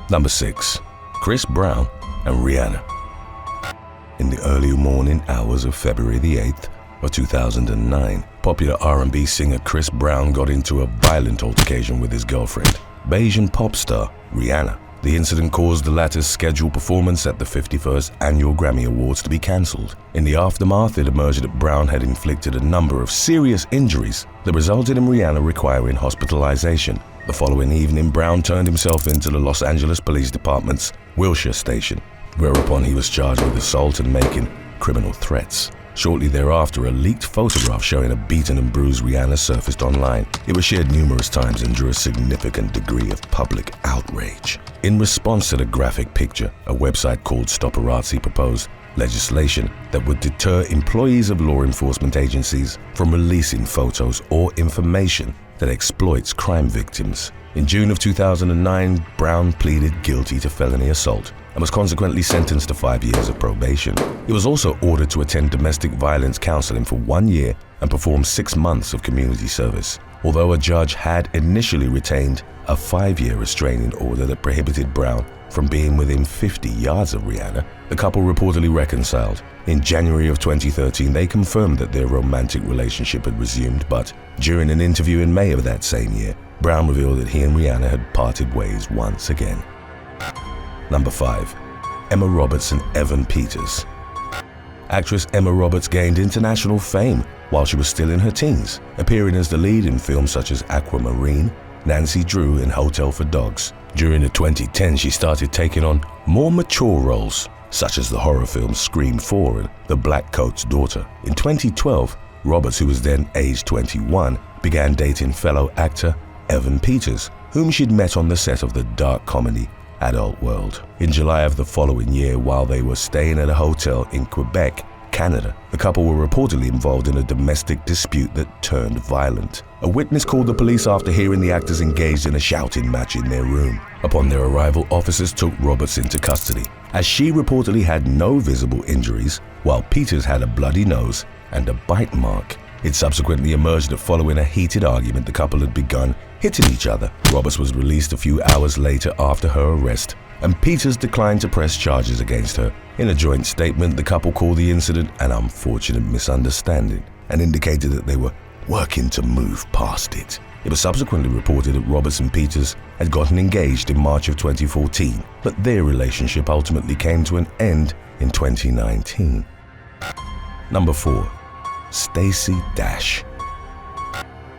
Number 6. Chris Brown and Rihanna. In the early morning hours of February the 8th of 2009, popular R&B singer Chris Brown got into a violent altercation with his girlfriend, Bayesian pop star Rihanna. The incident caused the latter's scheduled performance at the 51st Annual Grammy Awards to be cancelled. In the aftermath, it emerged that Brown had inflicted a number of serious injuries that resulted in Rihanna requiring hospitalization. The following evening, Brown turned himself into the Los Angeles Police Department's Wilshire station, whereupon he was charged with assault and making criminal threats. Shortly thereafter, a leaked photograph showing a beaten and bruised Rihanna surfaced online. It was shared numerous times and drew a significant degree of public outrage. In response to the graphic picture, a website called Stopparazzi proposed legislation that would deter employees of law enforcement agencies from releasing photos or information that exploits crime victims. In June of 2009, Brown pleaded guilty to felony assault and was consequently sentenced to 5 years of probation. He was also ordered to attend domestic violence counseling for 1 year and perform 6 months of community service. Although a judge had initially retained a 5-year restraining order that prohibited Brown from being within 50 yards of Rihanna, the couple reportedly reconciled. In January of 2013, they confirmed that their romantic relationship had resumed, but during an interview in May of that same year, Brown revealed that he and Rihanna had parted ways once again. Number 5. Emma Roberts and Evan Peters. Actress Emma Roberts gained international fame while she was still in her teens, appearing as the lead in films such as Aquamarine, Nancy Drew, and Hotel for Dogs. During the 2010s, she started taking on more mature roles, such as the horror film Scream 4 and The Black Coat's Daughter. In 2012, Roberts, who was then age 21, began dating fellow actor Evan Peters, whom she'd met on the set of the dark comedy Adult World. In July of the following year, while they were staying at a hotel in Quebec, Canada, the couple were reportedly involved in a domestic dispute that turned violent. A witness called the police after hearing the actors engaged in a shouting match in their room. Upon their arrival, officers took Roberts into custody, as she reportedly had no visible injuries, while Peters had a bloody nose and a bite mark. It subsequently emerged that following a heated argument, the couple had begun hitting each other. Roberts was released a few hours later after her arrest, and Peters declined to press charges against her. In a joint statement, the couple called the incident an unfortunate misunderstanding and indicated that they were working to move past it. It was subsequently reported that Roberts and Peters had gotten engaged in March of 2014, but their relationship ultimately came to an end in 2019. Number 4. Stacey Dash.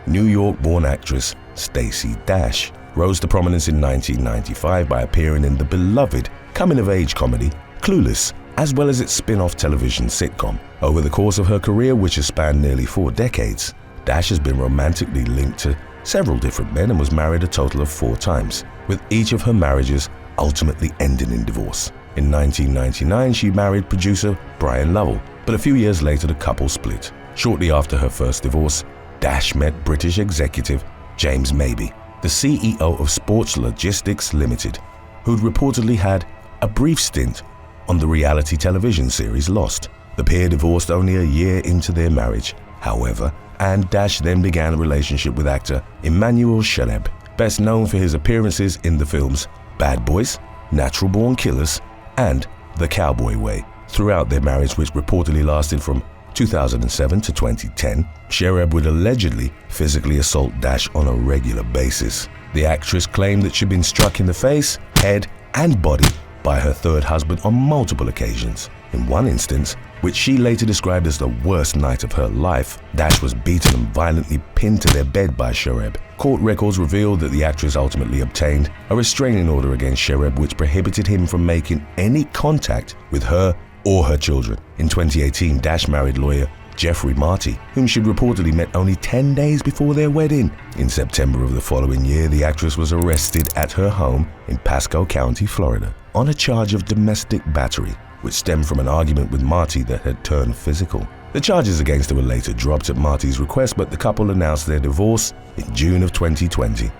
New York-born actress Stacey Dash rose to prominence in 1995 by appearing in the beloved coming-of-age comedy Clueless, as well as its spin-off television sitcom. Over the course of her career, which has spanned nearly 4 decades, Dash has been romantically linked to several different men and was married a total of 4 times, with each of her marriages ultimately ending in divorce. In 1999, she married producer Brian Lovell, but a few years later the couple split. Shortly after her first divorce, Dash met British executive James Maybe, the CEO of Sports Logistics Limited, who'd reportedly had a brief stint on the reality television series Lost. The pair divorced only a year into their marriage, however, and Dash then began a relationship with actor Emmanuel Sheleb, best known for his appearances in the films Bad Boys, Natural Born Killers, and The Cowboy Way. Throughout their marriage, which reportedly lasted from 2007 to 2010, Sheleb would allegedly physically assault Dash on a regular basis. The actress claimed that she'd been struck in the face, head, and body by her third husband on multiple occasions. In one instance, which she later described as the worst night of her life, Dash was beaten and violently pinned to their bed by Sheleb. Court records revealed that the actress ultimately obtained a restraining order against Sheleb, which prohibited him from making any contact with her or her children. In 2018, Dash married lawyer Jeffrey Marty, whom she'd reportedly met only 10 days before their wedding. In September of the following year, the actress was arrested at her home in Pasco County, Florida, on a charge of domestic battery, which stemmed from an argument with Marty that had turned physical. The charges against her were later dropped at Marty's request, but the couple announced their divorce in June of 2020.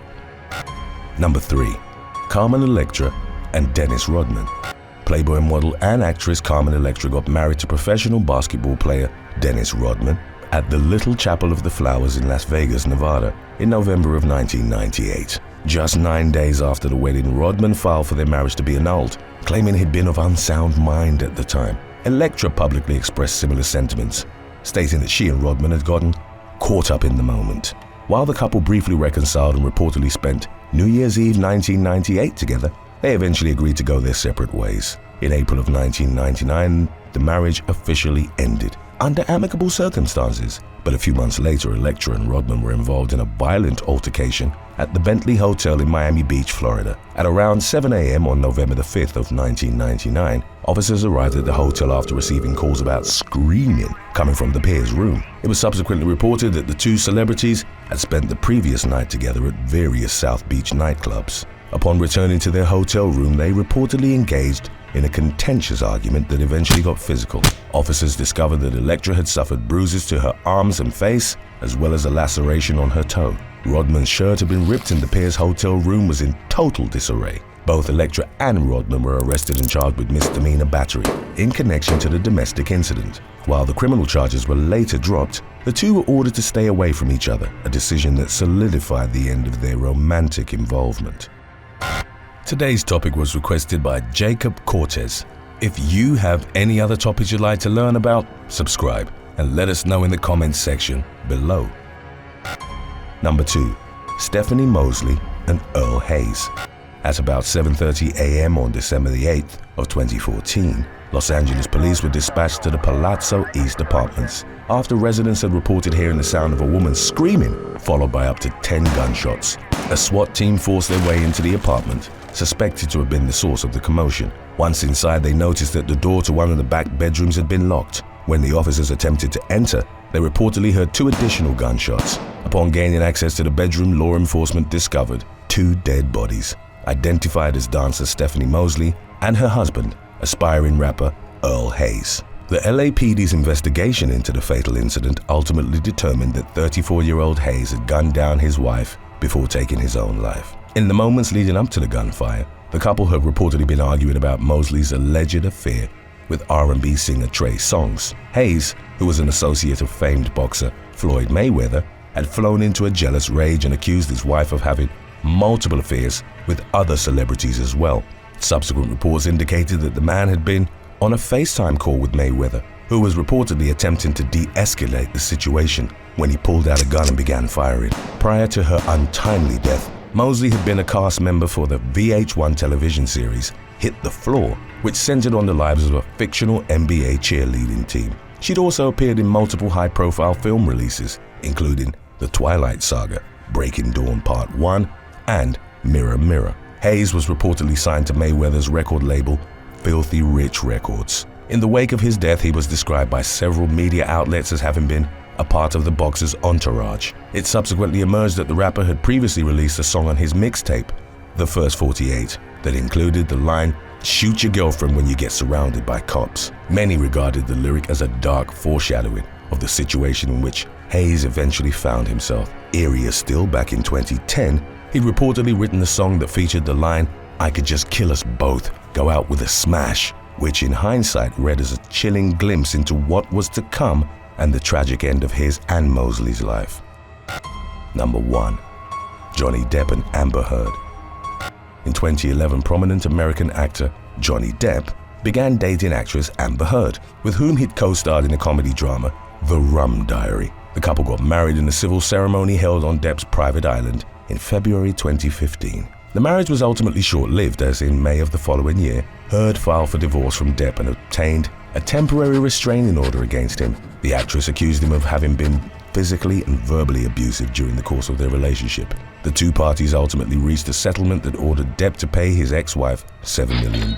Number 3. Carmen Electra and Dennis Rodman. Playboy model and actress Carmen Electra got married to professional basketball player Dennis Rodman at the Little Chapel of the Flowers in Las Vegas, Nevada in November of 1998. Just 9 days after the wedding, Rodman filed for their marriage to be annulled, claiming he'd been of unsound mind at the time. Electra publicly expressed similar sentiments, stating that she and Rodman had gotten caught up in the moment. While the couple briefly reconciled and reportedly spent New Year's Eve 1998 together, they eventually agreed to go their separate ways. In April of 1999, the marriage officially ended, under amicable circumstances. But a few months later, Electra and Rodman were involved in a violent altercation at the Bentley Hotel in Miami Beach, Florida. At around 7 a.m. on November the 5th of 1999, officers arrived at the hotel after receiving calls about screaming coming from the pair's room. It was subsequently reported that the two celebrities had spent the previous night together at various South Beach nightclubs. Upon returning to their hotel room, they reportedly engaged in a contentious argument that eventually got physical. Officers discovered that Electra had suffered bruises to her arms and face, as well as a laceration on her toe. Rodman's shirt had been ripped and the pair's hotel room was in total disarray. Both Electra and Rodman were arrested and charged with misdemeanor battery in connection to the domestic incident. While the criminal charges were later dropped, the two were ordered to stay away from each other, a decision that solidified the end of their romantic involvement. Today's topic was requested by Jacob Cortez. If you have any other topics you'd like to learn about, subscribe and let us know in the comments section below. Number 2. Stephanie Mosley and Earl Hayes. At about 7:30 a.m. on December the 8th of 2014, Los Angeles police were dispatched to the Palazzo East apartments after residents had reported hearing the sound of a woman screaming, followed by up to 10 gunshots. A SWAT team forced their way into the apartment, suspected to have been the source of the commotion. Once inside, they noticed that the door to one of the back bedrooms had been locked. When the officers attempted to enter, they reportedly heard 2 additional gunshots. Upon gaining access to the bedroom, law enforcement discovered 2 dead bodies, identified as dancer Stephanie Mosley and her husband, aspiring rapper Earl Hayes. The LAPD's investigation into the fatal incident ultimately determined that 34-year-old Hayes had gunned down his wife before taking his own life. In the moments leading up to the gunfire, the couple had reportedly been arguing about Mosley's alleged affair with R&B singer Trey Songz. Hayes, who was an associate of famed boxer Floyd Mayweather, had flown into a jealous rage and accused his wife of having multiple affairs with other celebrities as well. Subsequent reports indicated that the man had been on a FaceTime call with Mayweather, who was reportedly attempting to de-escalate the situation when he pulled out a gun and began firing. Prior to her untimely death, Mosley had been a cast member for the VH1 television series Hit the Floor, which centered on the lives of a fictional NBA cheerleading team. She'd also appeared in multiple high-profile film releases, including The Twilight Saga, Breaking Dawn Part 1, and Mirror Mirror. Hayes was reportedly signed to Mayweather's record label, Filthy Rich Records. In the wake of his death, he was described by several media outlets as having been a part of the boxer's entourage. It subsequently emerged that the rapper had previously released a song on his mixtape, The First 48, that included the line, "Shoot your girlfriend when you get surrounded by cops." Many regarded the lyric as a dark foreshadowing of the situation in which Hayes eventually found himself. Eerier still, back in 2010, he'd reportedly written a song that featured the line, "I could just kill us both, go out with a smash," which in hindsight read as a chilling glimpse into what was to come and the tragic end of his and Mosley's life. Number 1. Johnny Depp and Amber Heard. In 2011, prominent American actor Johnny Depp began dating actress Amber Heard, with whom he'd co-starred in the comedy drama The Rum Diary. The couple got married in a civil ceremony held on Depp's private island in February 2015. The marriage was ultimately short-lived, as in May of the following year, Heard filed for divorce from Depp and obtained a temporary restraining order against him. The actress accused him of having been physically and verbally abusive during the course of their relationship. The two parties ultimately reached a settlement that ordered Depp to pay his ex-wife $7 million,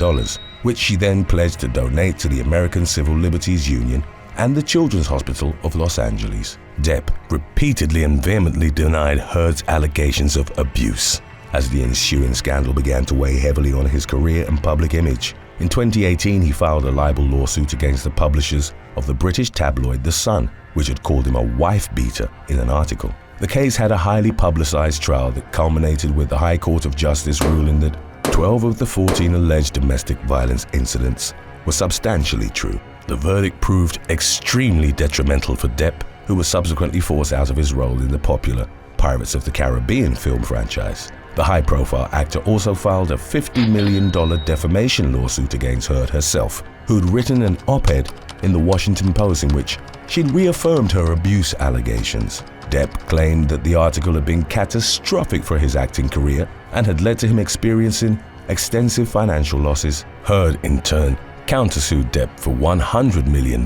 which she then pledged to donate to the American Civil Liberties Union and the Children's Hospital of Los Angeles. Depp repeatedly and vehemently denied Heard's allegations of abuse, as the ensuing scandal began to weigh heavily on his career and public image. In 2018, he filed a libel lawsuit against the publishers of the British tabloid The Sun, which had called him a wife-beater in an article. The case had a highly publicized trial that culminated with the High Court of Justice ruling that 12 of the 14 alleged domestic violence incidents were substantially true. The verdict proved extremely detrimental for Depp, who was subsequently forced out of his role in the popular Pirates of the Caribbean film franchise. The high-profile actor also filed a $50 million defamation lawsuit against Heard herself, who'd written an op-ed in the Washington Post in which she'd reaffirmed her abuse allegations. Depp claimed that the article had been catastrophic for his acting career and had led to him experiencing extensive financial losses. Heard, in turn, countersued Depp for $100 million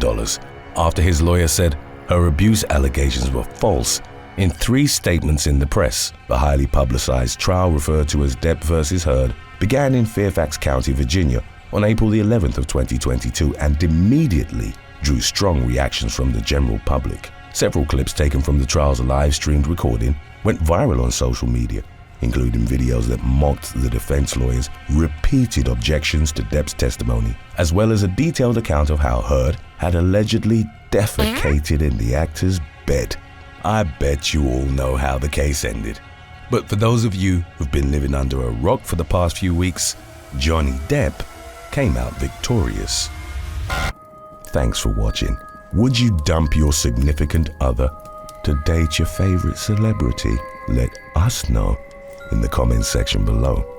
after his lawyer said her abuse allegations were false. In 3 statements in the press, the highly publicized trial referred to as Depp versus Heard began in Fairfax County, Virginia on April the 11th of 2022 and immediately drew strong reactions from the general public. Several clips taken from the trial's live-streamed recording went viral on social media, including videos that mocked the defense lawyers' repeated objections to Depp's testimony, as well as a detailed account of how Heard had allegedly defecated in the actor's bed. I bet you all know how the case ended. But for those of you who've been living under a rock for the past few weeks, Johnny Depp came out victorious. Thanks for watching. Would you dump your significant other to date your favorite celebrity? Let us know in the comments section below.